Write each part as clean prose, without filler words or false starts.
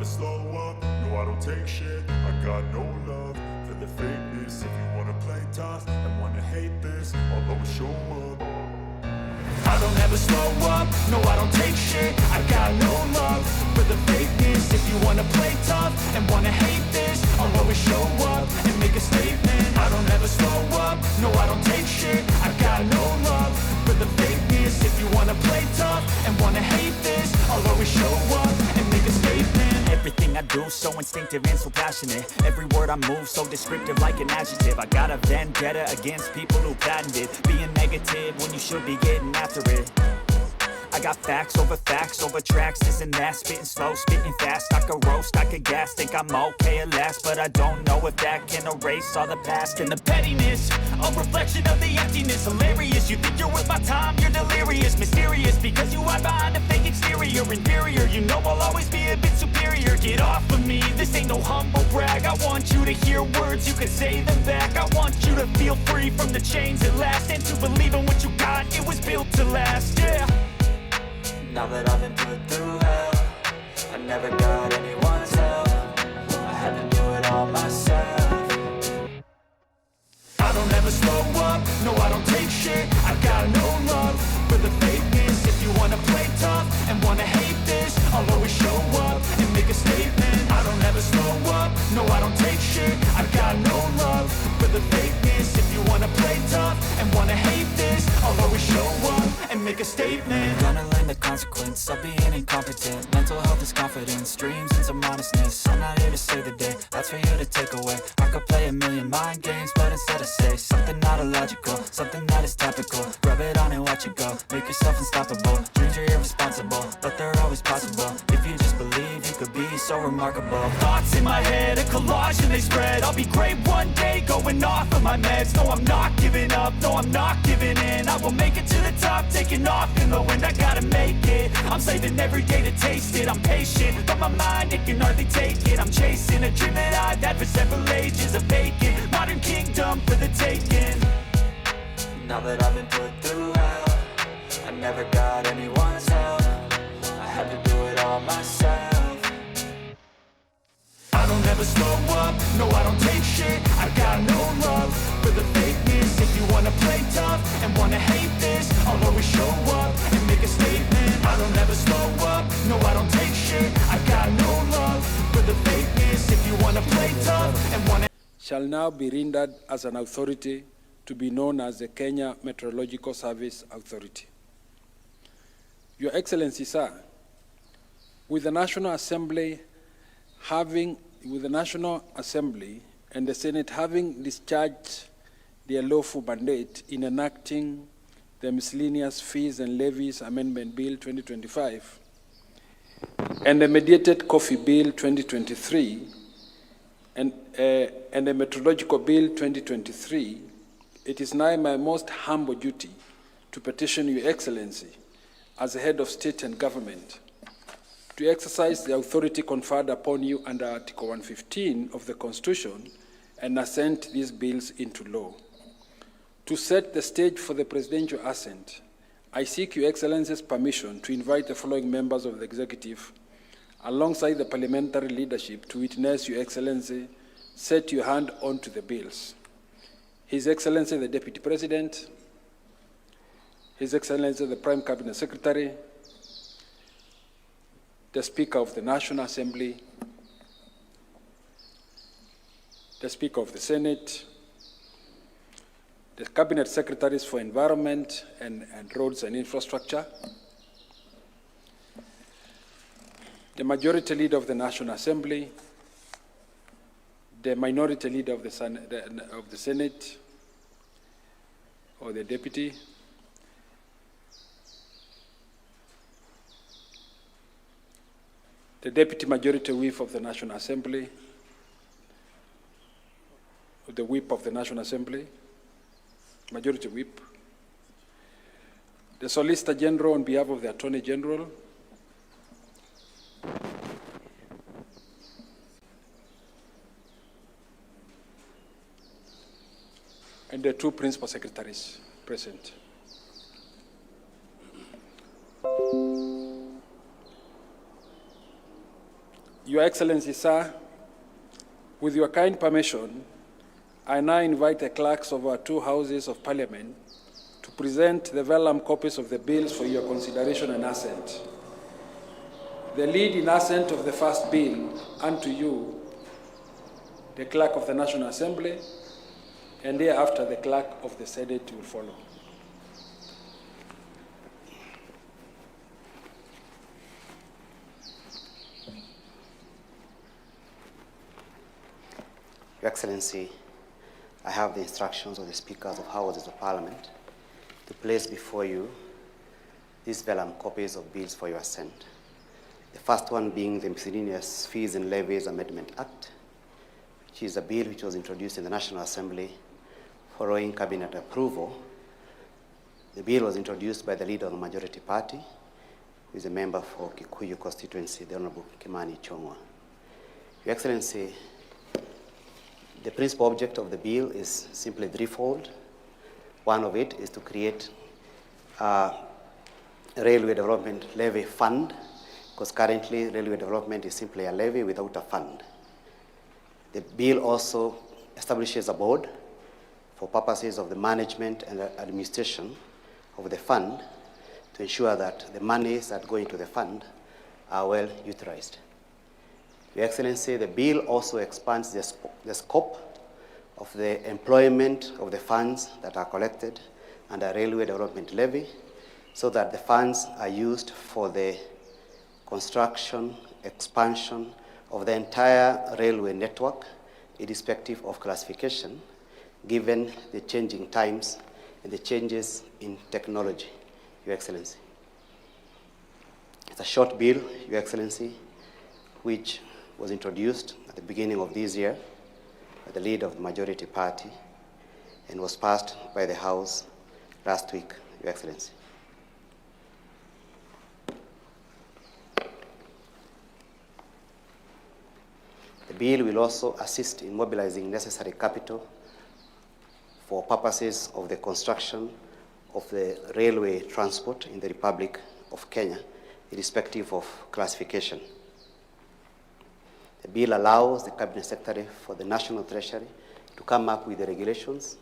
slow up, no I don't take shit. I got no love for the fakeness. If you wanna play tough and wanna hate this, I'll always show up. I don't ever slow up, no I don't take shit. I got no love for the fakeness. If you wanna play tough and wanna hate this, I'll always show up and make a statement. I don't ever slow up, no I don't take shit. I got no love for the fakeness. If you wanna play tough and wanna hate this, I'll always show up and make a statement. Everything I do so instinctive and so passionate. Every word I move so descriptive like an adjective. I got a vendetta against people who patented being negative when you should be getting after it. I got facts over tracks, this and that. Spitting slow, spitting fast. I could roast, I could gas. Think I'm okay at last, but I don't know if that can erase all the past. And the pettiness, a reflection of the emptiness. Hilarious, you think you're worth my time, you're delirious. Mysterious, because you hide behind a fake exterior. Inferior, you know I'll always be a bit superior. Get off of me, this ain't no humble brag. I want you to hear words, you can say them back. I want you to feel free from the chains at last, and to believe in what you got, it was built to last, yeah. Now that I've been put through hell, I never got anyone's help. I had to do it all myself. I don't ever slow up, no I don't take shit. I got no love for the fakeness. If you wanna play tough and wanna hate this, I'll always show up and make a statement. I don't ever slow up, no I don't take shit. I got no love for the fakeness. If you wanna play tough and wanna hate this, I'll always show up and make a statement. Gonna learn the consequence of being incompetent. Mental health is confidence, dreams and some honestness. I'm not here to save the day, that's for you to take away. I could play a million mind games, but instead I say something not illogical, something that is topical. Rub it on and watch it go, make yourself unstoppable. Dreams are irresponsible, but they're always possible. If you just believe, you could be so remarkable. Thoughts in my head, a collage and they spread. I'll be great one day, going off of my meds. No, I'm not giving up, no, I'm not giving in. I will make it to the top, taking off in the wind. I gotta make it, I'm saving every day to taste it. I'm patient, but my mind, it can hardly take it. I'm chasing a dream that I've had for several ages. A vacant, modern kingdom for the taking. Now that I've been put through hell, I never got anyone's help. I had to do it all myself. I don't ever slow up, no I don't take shit. I got no love for the fakeness. If you wanna play tough and wanna hate this, I'll always show up and make a statement. I don't ever slow up, no I don't take shit. I got no love for the fakeness. If you wanna play tough and wanna shall now be rendered as an authority to be known as the Kenya Meteorological Service Authority. Your Excellency, sir, with the National Assembly and the Senate having discharged their lawful mandate in enacting the Miscellaneous Fees and Levies Amendment Bill 2025 and the Mediated Coffee Bill 2023 and the Meteorological Bill 2023, it is now my most humble duty to petition Your Excellency as the head of state and government to exercise the authority conferred upon you under Article 115 of the Constitution and assent these bills into law. To set the stage for the presidential assent, I seek Your Excellency's permission to invite the following members of the executive alongside the parliamentary leadership to witness Your Excellency set your hand onto the bills. His Excellency the Deputy President, His Excellency the Prime Cabinet Secretary, the Speaker of the National Assembly, the Speaker of the Senate, the Cabinet Secretaries for Environment and Roads and Infrastructure, the Majority Leader of the National Assembly, the Minority Leader of the Senate, or the Deputy, the Deputy Majority Whip of the National Assembly, the Whip of the National Assembly, Majority Whip, the Solicitor General on behalf of the Attorney General, and the two Principal Secretaries present. Your Excellency, sir, with your kind permission, I now invite the clerks of our two houses of Parliament to present the vellum copies of the bills for your consideration and assent. The lead in assent of the first bill unto you, the Clerk of the National Assembly, and thereafter the Clerk of the Senate will follow. Your Excellency, I have the instructions of the Speakers of Houses of Parliament to place before you these vellum copies of bills for your assent. The first one being the Miscellaneous Fees and Levies Amendment Act, which is a bill which was introduced in the National Assembly following Cabinet approval. The bill was introduced by the leader of the majority party, who is a member for Kikuyu constituency, the Honorable Kimani Ichung'wah. Your Excellency, the principal object of the bill is simply threefold. One of it is to create a railway development levy fund, because currently railway development is simply a levy without a fund. The bill also establishes a board for purposes of the management and administration of the fund to ensure that the monies that go into the fund are well utilized. Your Excellency, the bill also expands the scope of the employment of the funds that are collected under railway development levy, so that the funds are used for the construction, expansion of the entire railway network, irrespective of classification, given the changing times and the changes in technology, Your Excellency. It's a short bill, Your Excellency, which was introduced at the beginning of this year by the leader of the majority party and was passed by the House last week, Your Excellency. The bill will also assist in mobilizing necessary capital for purposes of the construction of the railway transport in the Republic of Kenya, irrespective of classification. The bill allows the Cabinet Secretary for the National Treasury to come up with the regulations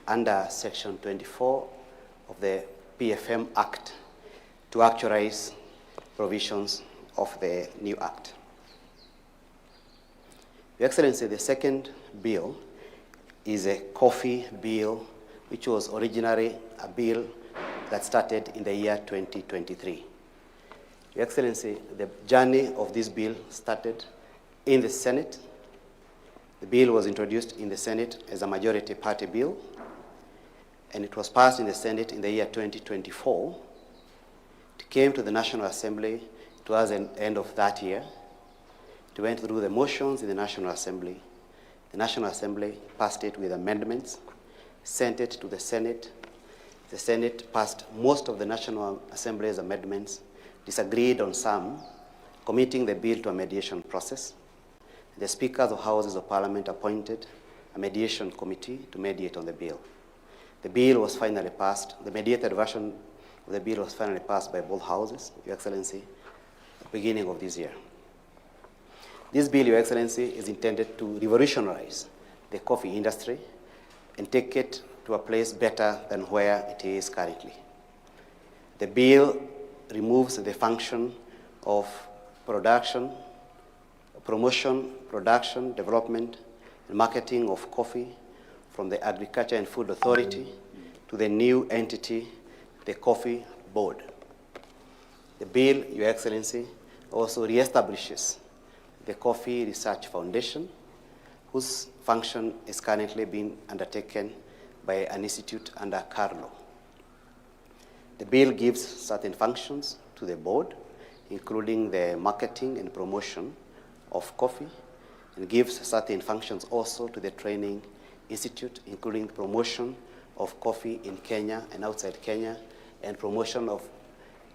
under Section 24 of the PFM Act to actualize provisions of the new Act. Your Excellency, the second bill is a coffee bill, which was originally a bill that started in the year 2023. Your Excellency, the journey of this bill started in the Senate. The bill was introduced in the Senate as a majority party bill, and it was passed in the Senate in the year 2024. It came to the National Assembly towards the end of that year. It went through the motions in the National Assembly. The National Assembly passed it with amendments, sent it to the Senate. The Senate passed most of the National Assembly's amendments, disagreed on some, committing the bill to a mediation process. The Speakers of Houses of Parliament appointed a mediation committee to mediate on the bill. The bill was finally passed. The mediated version of the bill was finally passed by both houses, Your Excellency, at the beginning of this year. This bill, Your Excellency, is intended to revolutionize the coffee industry and take it to a place better than where it is currently. The bill removes the function of promotion, production, development, and marketing of coffee from the Agriculture and Food Authority to the new entity, the Coffee Board. The bill, Your Excellency, also reestablishes the Coffee Research Foundation, whose function is currently being undertaken by an institute under Carlo. The bill gives certain functions to the board, including the marketing and promotion of coffee, and gives certain functions also to the training institute, including promotion of coffee in Kenya and outside Kenya, and promotion of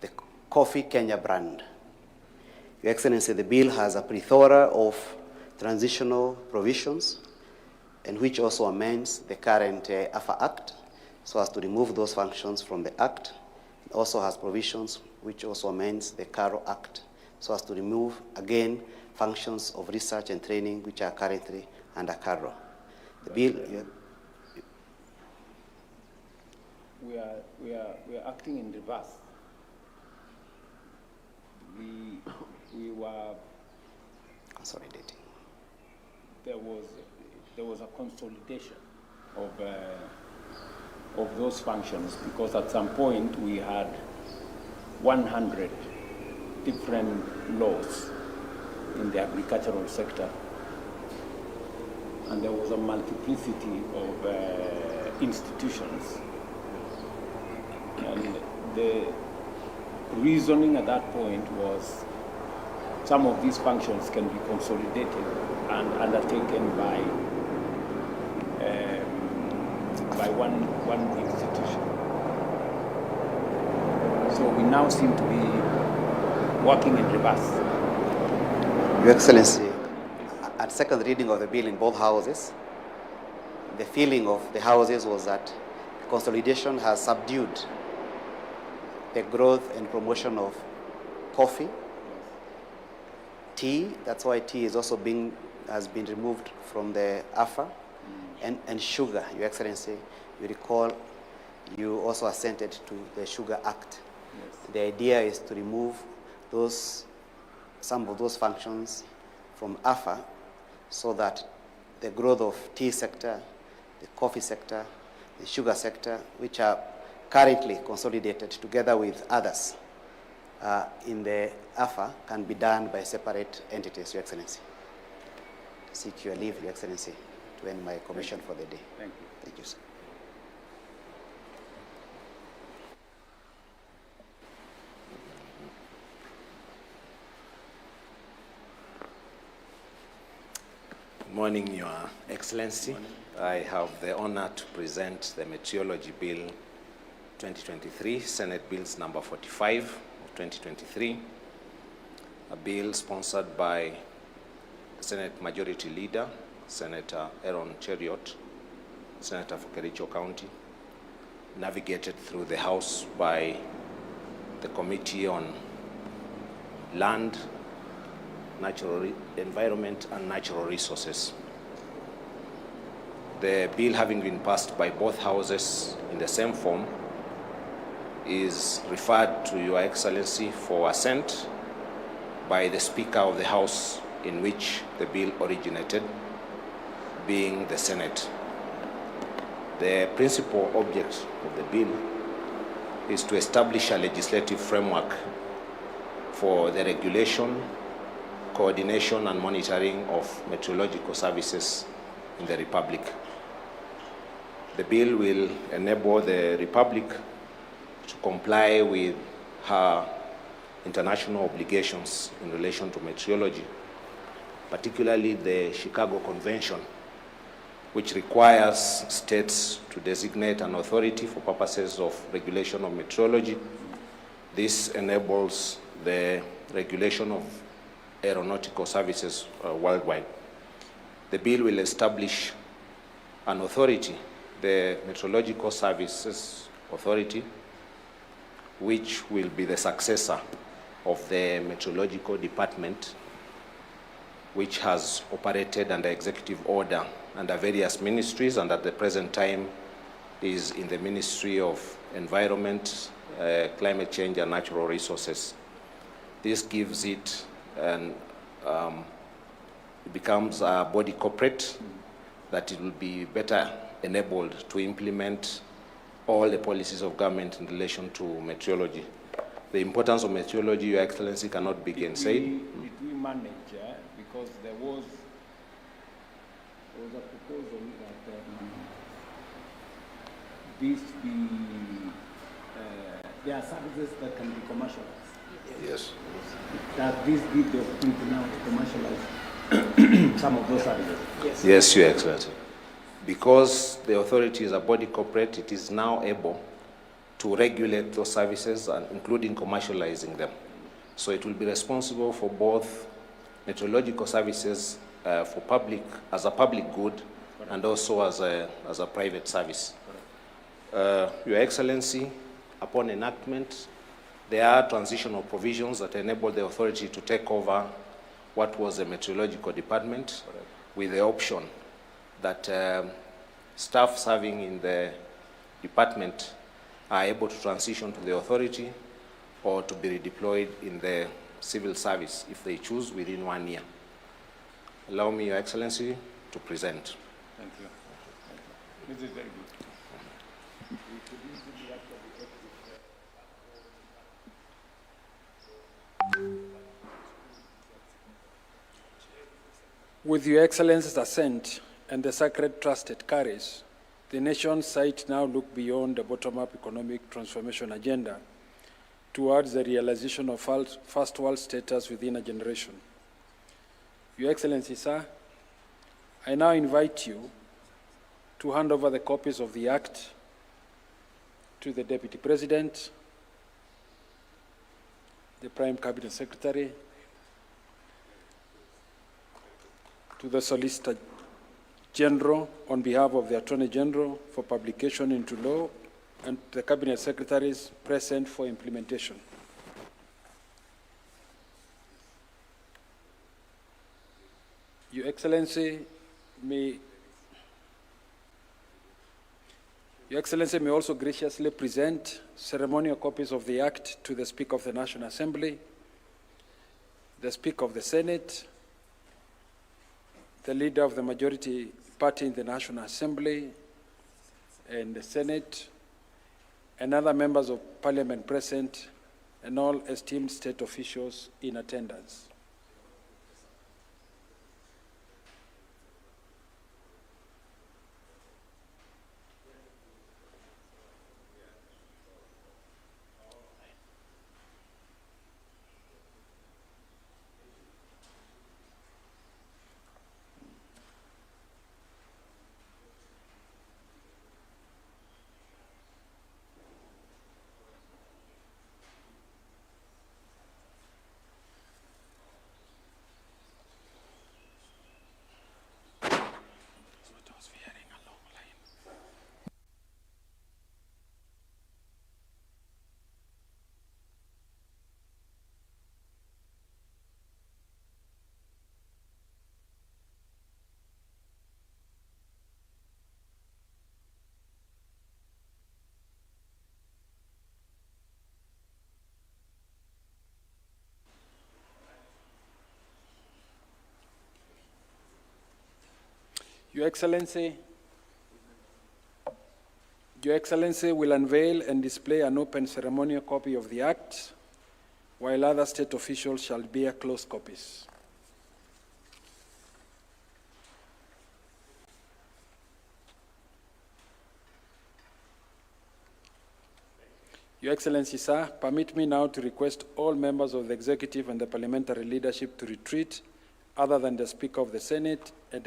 the Coffee Kenya brand. Your Excellency, the bill has a plethora of transitional provisions, and which also amends the current AFA Act, so as to remove those functions from the Act. It also has provisions which also amends the CARO Act, so as to remove, again, functions of research and training which are currently under CARRO. The bill... We are acting in reverse. We were consolidating. There was a consolidation of those functions, because at some point we had 100 different laws in the agricultural sector, and there was a multiplicity of institutions. And the reasoning at that point was some of these functions can be consolidated and undertaken by one institution. So we now seem to be working in reverse. Your Excellency, at second reading of the bill in both houses, the feeling of the houses was that consolidation has subdued the growth and promotion of coffee, tea. That's why tea is also has been removed from the AFA, and sugar. Your Excellency, you recall you also assented to the Sugar Act. Yes. The idea is to remove some of those functions from AFA so that the growth of tea sector, the coffee sector, the sugar sector, which are currently consolidated together with others in the AFA, can be done by separate entities, Your Excellency. Seek your leave, Your Excellency, to end my commission for the day. Thank you. Thank you, sir. Good morning, Your Excellency. I have the honor to present the Meteorology Bill 2023, Senate Bills number 45 of 2023, a bill sponsored by Senate Majority Leader, Senator Aaron Cheriot, Senator for Kericho County, navigated through the House by the Committee on Land, Natural Environment and Natural Resources. The bill, having been passed by both houses in the same form, is referred to Your Excellency for assent by the Speaker of the House in which the bill originated, being the Senate. The principal object of the bill is to establish a legislative framework for the regulation, coordination and monitoring of meteorological services in the Republic. The bill will enable the Republic to comply with her international obligations in relation to meteorology, particularly the Chicago Convention, which requires states to designate an authority for purposes of regulation of meteorology. This enables the regulation of aeronautical services worldwide. The bill will establish an authority, the Meteorological Services Authority, which will be the successor of the Meteorological Department, which has operated under executive order under various ministries, and at the present time is in the Ministry of Environment, Climate Change and Natural Resources. This gives it and it becomes a body corporate that it will be better enabled to implement all the policies of government in relation to meteorology. The importance of meteorology, Your Excellency, cannot be gainsaid. Did we manage, because there was a proposal that this be, there are services that can be commercialized. Yes. That this give the opportunity now to commercialize some of those services. Yes. Yes, Your Excellency. Because the authority is a body corporate, it is now able to regulate those services, and including commercializing them. So it will be responsible for both meteorological services for public, as a public good, and also as a private service. Your Excellency, upon enactment, there are transitional provisions that enable the authority to take over what was the meteorological department, with the option that staff serving in the department are able to transition to the authority or to be redeployed in the civil service if they choose within 1 year. Allow me, Your Excellency, to present. Thank you. This is very good. With Your Excellency's assent and the sacred trust it carries, the nation's sight now look beyond the bottom-up economic transformation agenda towards the realization of first world status within a generation. Your Excellency, sir, I now invite you to hand over the copies of the Act to the Deputy President, the Prime Cabinet Secretary, to the Solicitor General on behalf of the Attorney General for publication into law, and the Cabinet Secretaries present for implementation. Your Excellency may also graciously present ceremonial copies of the Act to the Speaker of the National Assembly, the Speaker of the Senate, the Leader of the Majority Party in the National Assembly and the Senate, and other members of Parliament present, and all esteemed state officials in attendance. Your Excellency will unveil and display an open ceremonial copy of the Act, while other state officials shall bear closed copies. Your Excellency, sir, permit me now to request all members of the executive and the parliamentary leadership to retreat, other than the Speaker of the Senate and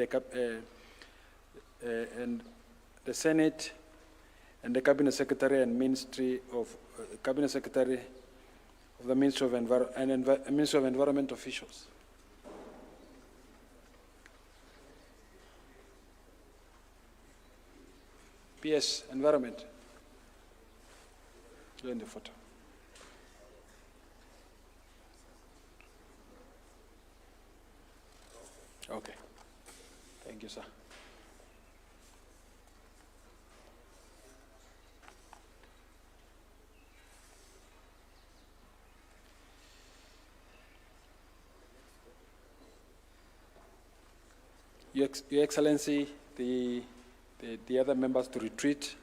the Senate and the Cabinet Secretary and Ministry of Cabinet Secretary of the Ministry of Ministry of Environment officials. PS Environment. Join the photo. Okay. Thank you, sir. Your Excellency, the other members to retreat.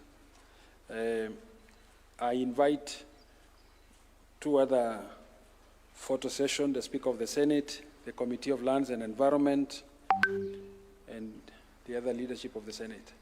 I invite two other photo sessions, the Speaker of the Senate, the Committee of Lands and Environment, and the other leadership of the Senate.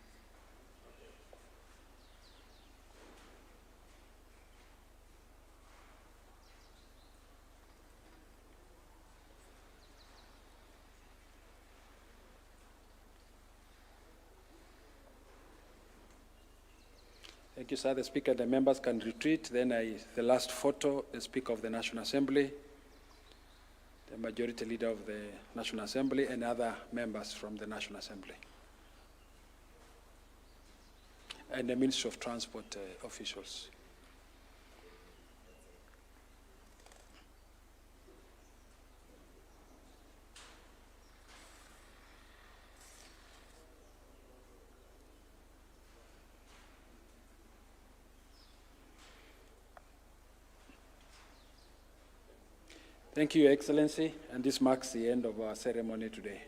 Thank you, sir. The Speaker, the members can retreat. Then the last photo, the Speaker of the National Assembly, the Majority Leader of the National Assembly, and other members from the National Assembly, and the Ministry of Transport officials. Thank you, Your Excellency, and this marks the end of our ceremony today.